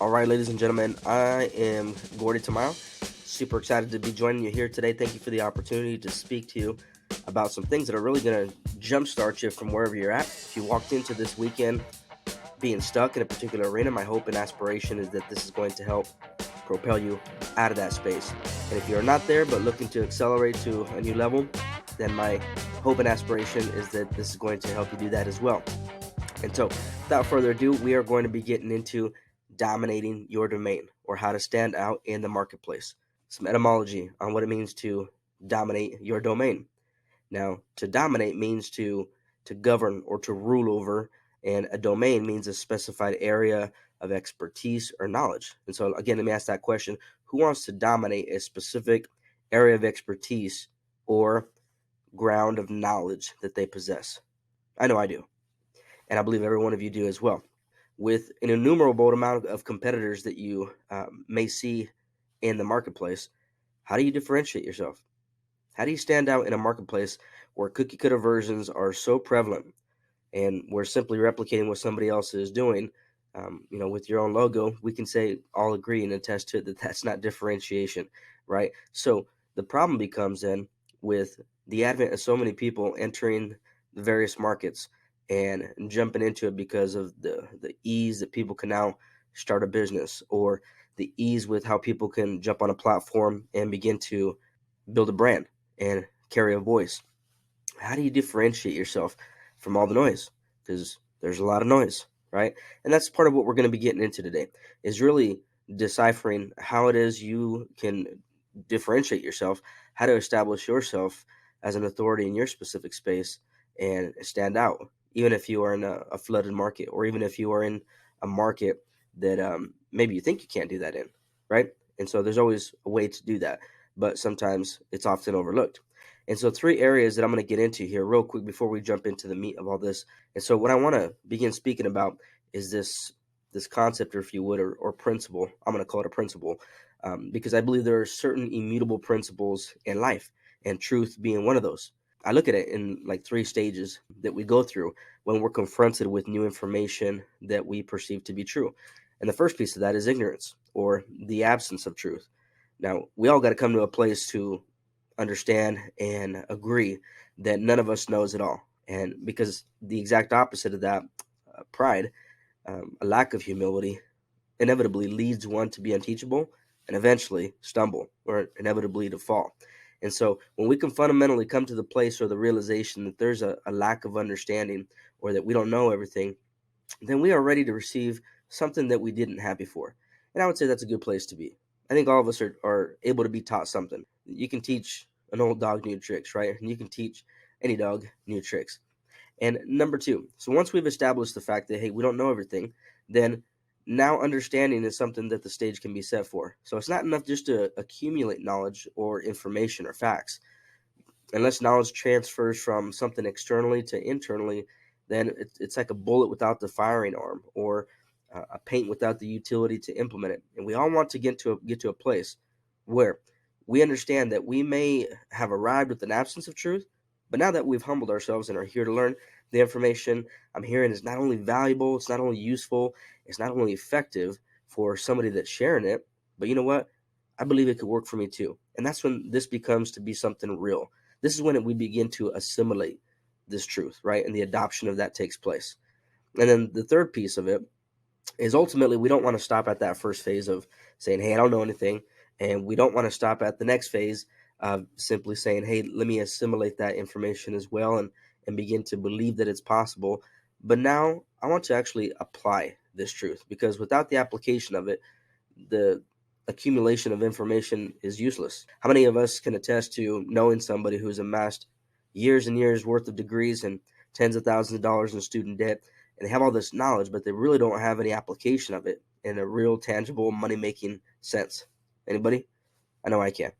All right, ladies and gentlemen, I am gordietamayo. Super excited to be joining you here today. Thank you for the opportunity to speak to you about some things that are really going to jumpstart you from wherever you're at. If you walked into this weekend being stuck in a particular arena, my hope and aspiration is that this is going to help propel you out of that space. And if you're not there but looking to accelerate to a new level, then my hope and aspiration is that this is going to help you do that as well. And so, without further ado, we are going to be getting into dominating your domain, or how to stand out in the marketplace. Some etymology on what it means to dominate your domain. Now, to dominate means to govern or to rule over, and a domain means a specified area of expertise or knowledge. And so, again, let me ask that question: who wants to dominate a specific area of expertise or ground of knowledge that they possess? I know I do, and I believe every one of you do as well. With an innumerable amount of competitors that you may see in the marketplace, how do you differentiate yourself? How do you stand out in a marketplace where cookie cutter versions are so prevalent, and we're simply replicating what somebody else is doing? With your own logo, we can say all agree and attest to it that that's not differentiation, right? So the problem becomes then with the advent of so many people entering the various markets and jumping into it because of the ease that people can now start a business, or the ease with how people can jump on a platform and begin to build a brand and carry a voice. How do you differentiate yourself from all the noise? Because there's a lot of noise, right? And that's part of what we're going to be getting into today, is really deciphering how it is you can differentiate yourself, how to establish yourself as an authority in your specific space and stand out, even if you are in a flooded market, or even if you are in a market that maybe you think you can't do that in, right? And so there's always a way to do that, but sometimes it's often overlooked. And so, three areas that I'm going to get into here real quick before we jump into the meat of all this. And so, what I want to begin speaking about is this concept, or if you would, or principle. I'm going to call it a principle, because I believe there are certain immutable principles in life, and truth being one of those. I look at it in like three stages that we go through when we're confronted with new information that we perceive to be true. And the first piece of that is ignorance, or the absence of truth. Now, we all got to come to a place to understand and agree that none of us knows it all. And because the exact opposite of that, pride, a lack of humility, inevitably leads one to be unteachable and eventually stumble, or inevitably to fall. And so when we can fundamentally come to the place or the realization that there's a lack of understanding, or that we don't know everything, then we are ready to receive something that we didn't have before. And I would say that's a good place to be. I think all of us are able to be taught something. You can teach an old dog new tricks, right? And you can teach any dog new tricks. And number two, so once we've established the fact that, hey, we don't know everything, then now understanding is something that the stage can be set for. So it's not enough just to accumulate knowledge or information or facts. Unless knowledge transfers from something externally to internally, then it's like a bullet without the firing arm, or a paint without the utility to implement it. And we all want to get to a place where we understand that we may have arrived with an absence of truth, but now that we've humbled ourselves and are here to learn, the information I'm hearing is not only valuable, it's not only useful, it's not only effective for somebody that's sharing it, but you know what? I believe it could work for me too. And that's when this becomes to be something real. This is when we begin to assimilate this truth, right? And the adoption of that takes place. And then the third piece of it is, ultimately, we don't want to stop at that first phase of saying, hey, I don't know anything. And we don't want to stop at the next phase of simply saying, hey, let me assimilate that information as well, and begin to believe that it's possible. But now I want to actually apply this truth, because without the application of it, the accumulation of information is useless. How many of us can attest to knowing somebody who's amassed years and years worth of degrees and tens of thousands of dollars in student debt, and they have all this knowledge, but they really don't have any application of it in a real, tangible, money-making sense? Anybody? I know I can.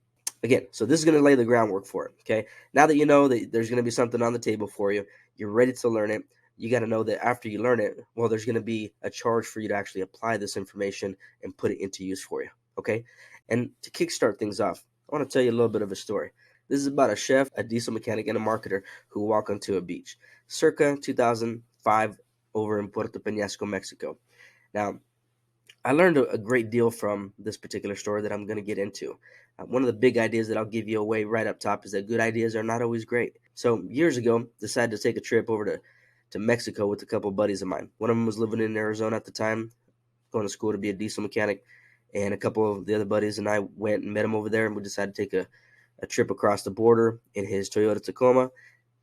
Again, so this is going to lay the groundwork for it, okay? Now that you know that there's going to be something on the table for you, you're ready to learn it, you got to know that after you learn it, well, there's going to be a charge for you to actually apply this information and put it into use for you, okay? And to kickstart things off, I want to tell you a little bit of a story. This is about a chef, a diesel mechanic, and a marketer who walk onto a beach, circa 2005, over in Puerto Peñasco, Mexico. Now, I learned a great deal from this particular story that I'm going to get into. One of the big ideas that I'll give you away right up top is that good ideas are not always great. So years ago, decided to take a trip over to Mexico with a couple of buddies of mine. One of them was living in Arizona at the time, going to school to be a diesel mechanic, and a couple of the other buddies and I went and met him over there, and we decided to take a trip across the border in his Toyota Tacoma,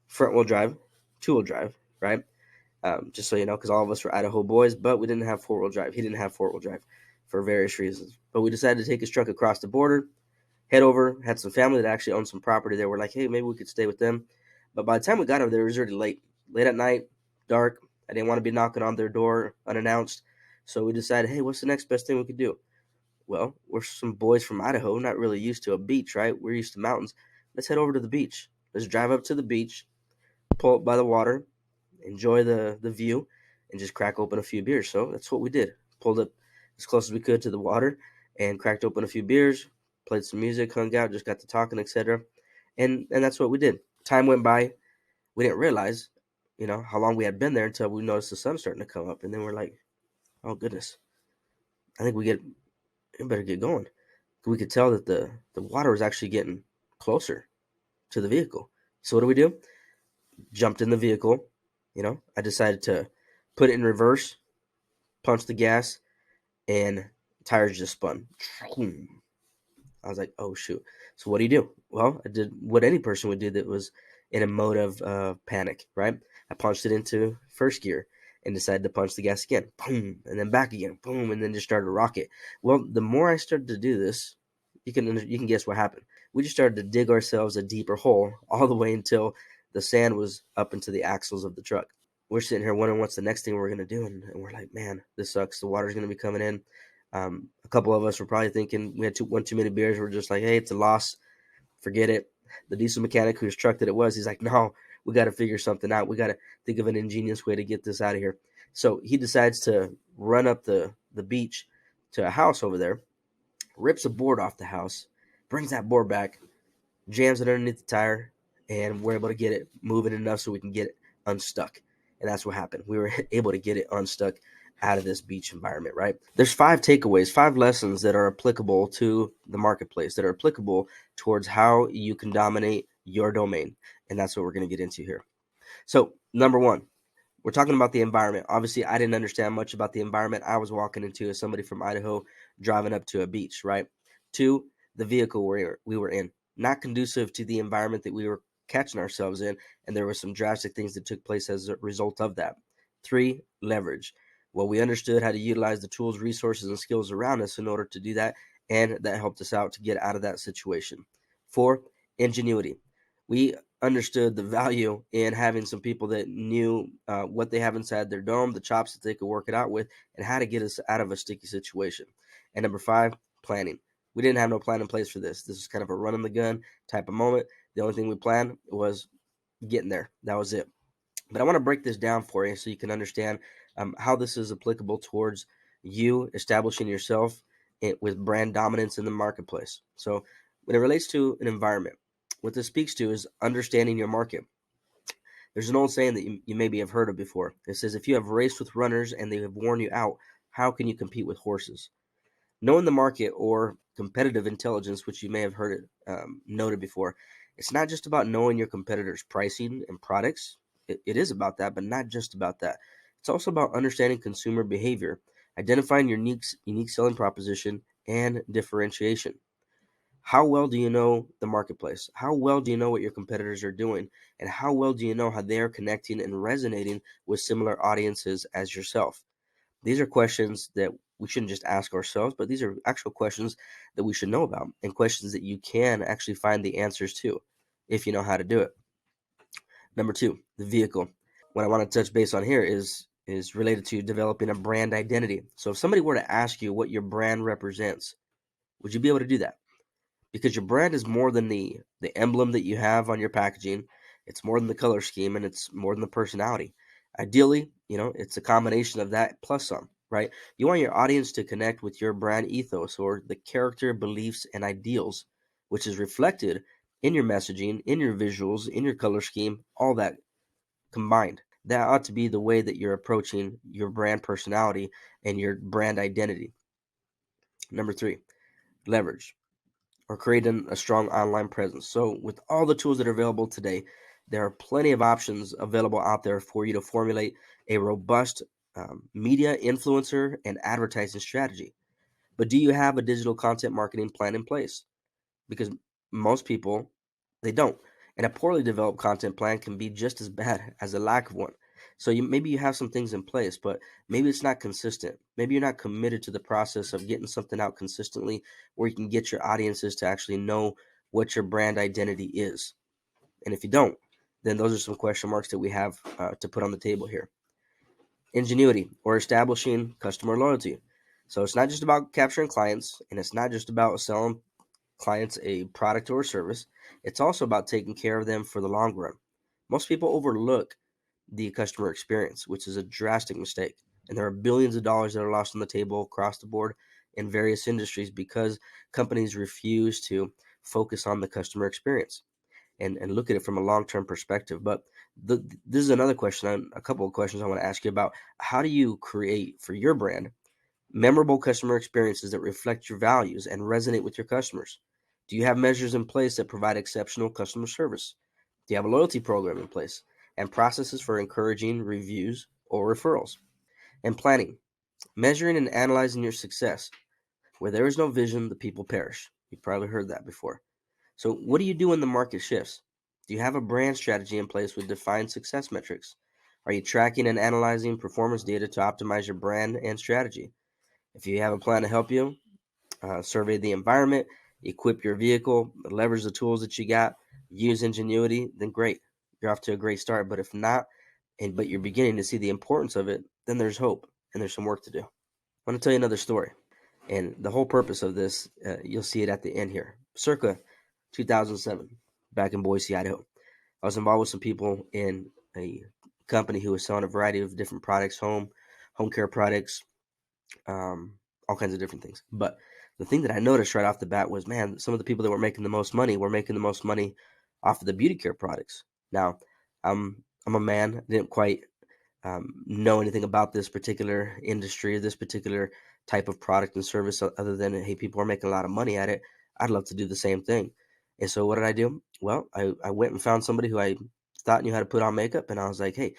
front wheel drive, 2-wheel drive, right? Just so you know, because all of us were Idaho boys, but we didn't have 4-wheel drive. He didn't have 4-wheel drive for various reasons. But we decided to take his truck across the border, head over, had some family that actually owned some property there. We're like, hey, maybe we could stay with them. But by the time we got over there, it was already late at night, dark. I didn't want to be knocking on their door unannounced. So we decided, hey, what's the next best thing we could do? Well, we're some boys from Idaho, not really used to a beach, right? We're used to mountains. Let's head over to the beach. Let's drive up to the beach, pull up by the water, enjoy the view, and just crack open a few beers. So that's what we did. Pulled up as close as we could to the water and cracked open a few beers, played some music, hung out, just got to talking, etc. And that's what we did. Time went by. We didn't realize, how long we had been there until we noticed the sun starting to come up, and then we're like, oh goodness, I think we better get going. We could tell that the water was actually getting closer to the vehicle. So what do we do? Jumped in the vehicle. I decided to put it in reverse, punch the gas, and tires just spun. I was like, oh shoot. So what do? Well, I did what any person would do that was in a mode of panic, right? I punched it into first gear and decided to punch the gas again, boom, and then back again, boom, and then just started to rock it. Well, the more I started to do this, you can guess what happened. We just started to dig ourselves a deeper hole all the way until the sand was up into the axles of the truck. We're sitting here wondering what's the next thing we're gonna do, and we're like, man, this sucks. The water's gonna be coming in. A couple of us were probably thinking we had one too many beers. We're just like, hey, it's a loss. Forget it. The diesel mechanic whose truck that it was, he's like, no, we got to figure something out. We got to think of an ingenious way to get this out of here. So he decides to run up the beach to a house over there, rips a board off the house, brings that board back, jams it underneath the tire, and we're able to get it moving enough so we can get it unstuck. And that's what happened. We were able to get it unstuck out of this beach environment, right? There's 5 takeaways, 5 lessons that are applicable to the marketplace, that are applicable towards how you can dominate your domain. And that's what we're going to get into here. So, number 1, we're talking about the environment. Obviously, I didn't understand much about the environment I was walking into as somebody from Idaho driving up to a beach, right? 2, the vehicle we were in, not conducive to the environment that we were catching ourselves in, and there were some drastic things that took place as a result of that. 3, leverage. Well, we understood how to utilize the tools, resources, and skills around us in order to do that, and that helped us out to get out of that situation. 4, ingenuity. We understood the value in having some people that knew what they have inside their dome, the chops that they could work it out with, and how to get us out of a sticky situation. And number 5, planning. We didn't have no plan in place for this. This was kind of a run in the gun type of moment. The only thing we planned was getting there. That was it. But I want to break this down for you so you can understand how this is applicable towards you establishing yourself with brand dominance in the marketplace. So when it relates to an environment, what this speaks to is understanding your market. There's an old saying that you maybe have heard of before. It says, if you have raced with runners and they have worn you out, how can you compete with horses? Knowing the market or competitive intelligence, which you may have heard it noted before, it's not just about knowing your competitors' pricing and products. It is about that, but not just about that. It's also about understanding consumer behavior, identifying your unique selling proposition, and differentiation. How well do you know the marketplace? How well do you know what your competitors are doing? And how well do you know how they are connecting and resonating with similar audiences as yourself? These are questions that we shouldn't just ask ourselves, but these are actual questions that we should know about, and questions that you can actually find the answers to if you know how to do it. Number 2, the vehicle. What I want to touch base on here is related to developing a brand identity. So if somebody were to ask you what your brand represents, would you be able to do that? Because your brand is more than the emblem that you have on your packaging. It's more than the color scheme, and it's more than the personality. Ideally, it's a combination of that plus some, right? You want your audience to connect with your brand ethos, or the character, beliefs, and ideals, which is reflected in your messaging, in your visuals, in your color scheme, all that combined. That ought to be the way that you're approaching your brand personality and your brand identity. Number three, leverage or creating a strong online presence. So, with all the tools that are available today, there are plenty of options available out there for you to formulate a robust media, influencer, and advertising strategy. But do you have a digital content marketing plan in place? Because most people, they don't. And a poorly developed content plan can be just as bad as a lack of one. So maybe you have some things in place, but maybe it's not consistent. Maybe you're not committed to the process of getting something out consistently where you can get your audiences to actually know what your brand identity is. And if you don't, then those are some question marks that we have to put on the table here. Ingenuity or establishing customer loyalty. So it's not just about capturing clients, and it's not just about selling clients a product or a service. It's also about taking care of them for the long run. Most people overlook the customer experience, which is a drastic mistake. And there are billions of dollars that are lost on the table across the board in various industries because companies refuse to focus on the customer experience and look at it from a long term perspective. But this is another question, a couple of questions I want to ask you about. How do you create for your brand memorable customer experiences that reflect your values and resonate with your customers? Do you have measures in place that provide exceptional customer service? Do you have a loyalty program in place and processes for encouraging reviews or referrals? And planning, measuring and analyzing your success. Where there is no vision, the people perish. You've probably heard that before. So, what do you do when the market shifts? Do you have a brand strategy in place with defined success metrics? Are you tracking and analyzing performance data to optimize your brand and strategy? If you have a plan to help you, survey the environment, equip your vehicle, leverage the tools that you got, use ingenuity, then great. You're off to a great start. But if not, but you're beginning to see the importance of it, then there's hope and there's some work to do. I want to tell you another story. And the whole purpose of this, you'll see it at the end here. Circa 2007, back in Boise, Idaho. I was involved with some people in a company who was selling a variety of different products, home care products, all kinds of different things. But the thing that I noticed right off the bat was, man, some of the people that were making the most money were making the most money off of the beauty care products. Now, I'm a man, didn't quite know anything about this particular industry or this particular type of product and service other than, hey, people are making a lot of money at it. I'd love to do the same thing. And so what did I do? Well, I went and found somebody who I thought knew how to put on makeup. And I was like, hey,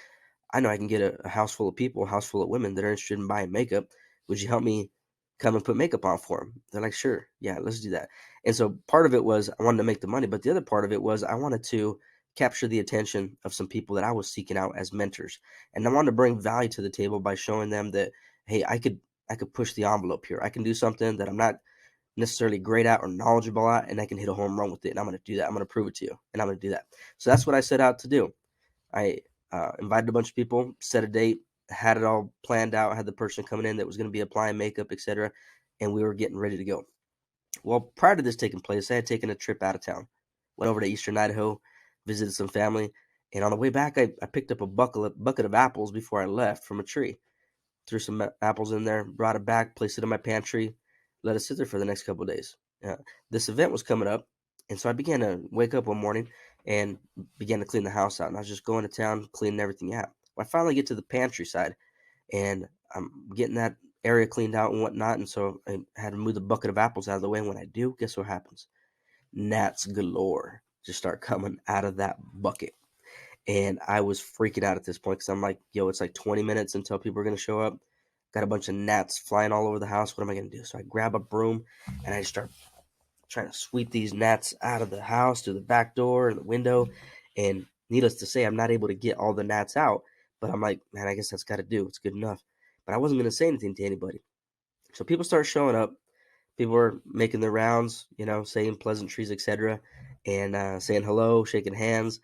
I know I can get a house full of people, a house full of women that are interested in buying makeup. Would you help me come and put makeup on for them? They're like, sure. Yeah, let's do that. And so part of it was I wanted to make the money, but the other part of it was I wanted to capture the attention of some people that I was seeking out as mentors. And I wanted to bring value to the table by showing them that, hey, I could push the envelope here. I can do something that I'm not necessarily great at or knowledgeable at, and I can hit a home run with it. And I'm going to do that. I'm going to prove it to you, and I'm going to do that. So that's what I set out to do. I invited a bunch of people, set a date, had it all planned out, had the person coming in that was going to be applying makeup, etc., and we were getting ready to go. Well, prior to this taking place, I had taken a trip out of town, went over to Eastern Idaho, visited some family, and on the way back, I picked up a bucket of apples before I left from a tree. Threw some apples in there, brought it back, placed it in my pantry, let it sit there for the next couple of days. This event was coming up, and so I began to wake up one morning and began to clean the house out. And I was just going to town, cleaning everything out. Well, I finally get to the pantry side, and I'm getting that area cleaned out and whatnot. And so I had to move the bucket of apples out of the way. And when I do, guess what happens? Gnats galore just start coming out of that bucket. And I was freaking out at this point because I'm like, yo, it's like 20 minutes until people are going to show up. Got a bunch of gnats flying all over the house. What am I going to do? So I grab a broom and I start trying to sweep these gnats out of the house through the back door and the window. And needless to say, I'm not able to get all the gnats out. But I'm like, man, I guess that's got to do. It's good enough. But I wasn't going to say anything to anybody. So people start showing up. People were making their rounds, saying pleasantries, etc., and saying hello, shaking hands.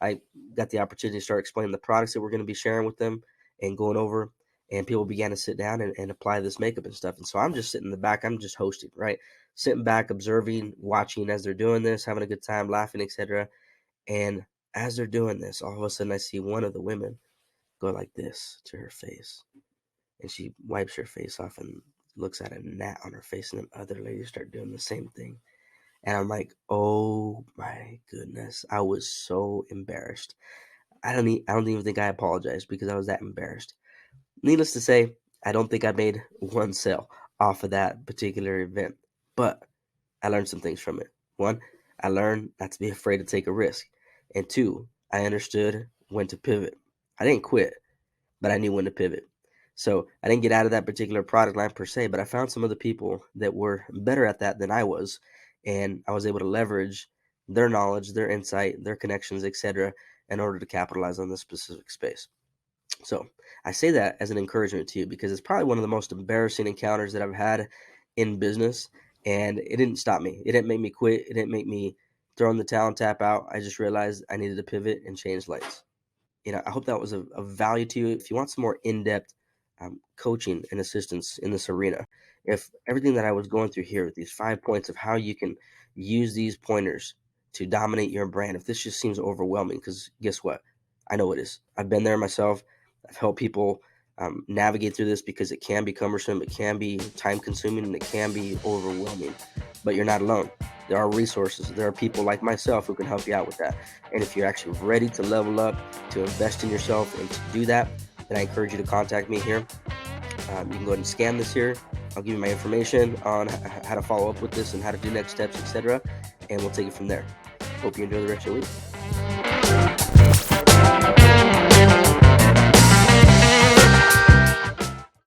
I got the opportunity to start explaining the products that we're going to be sharing with them and going over. And people began to sit down and apply this makeup and stuff. And so I'm just sitting in the back. I'm just hosting, right? Sitting back, observing, watching as they're doing this, having a good time, laughing, etc. And as they're doing this, all of a sudden I see one of the women go like this to her face. And she wipes her face off and looks at a gnat on her face. And then other ladies start doing the same thing. And I'm like, oh my goodness. I was so embarrassed. I don't even think I apologized because I was that embarrassed. Needless to say, I don't think I made one sale. off of that particular event. But I learned some things from it. One, I learned not to be afraid to take a risk. And two, I understood when to pivot. I didn't quit, but I knew when to pivot. So I didn't get out of that particular product line per se, but I found some other people that were better at that than I was. And I was able to leverage their knowledge, their insight, their connections, etc., in order to capitalize on this specific space. So I say that as an encouragement to you because it's probably one of the most embarrassing encounters that I've had in business. And it didn't stop me. It didn't make me quit. It didn't make me throw in the towel and tap out. I just realized I needed to pivot and change lanes. I hope that was of value to you. If you want some more in-depth coaching and assistance in this arena, if everything that I was going through here, these 5 points of how you can use these pointers to dominate your brand, if this just seems overwhelming, because guess what? I know it is. I've been there myself. I've helped people navigate through this because it can be cumbersome, it can be time consuming, and it can be overwhelming. But you're not alone. There are resources. There are people like myself who can help you out with that. And if you're actually ready to level up, to invest in yourself, and to do that, then I encourage you to contact me here. You can go ahead and scan this here. I'll give you my information on how to follow up with this and how to do next steps, etc. And we'll take it from there. Hope you enjoy the rest of your week.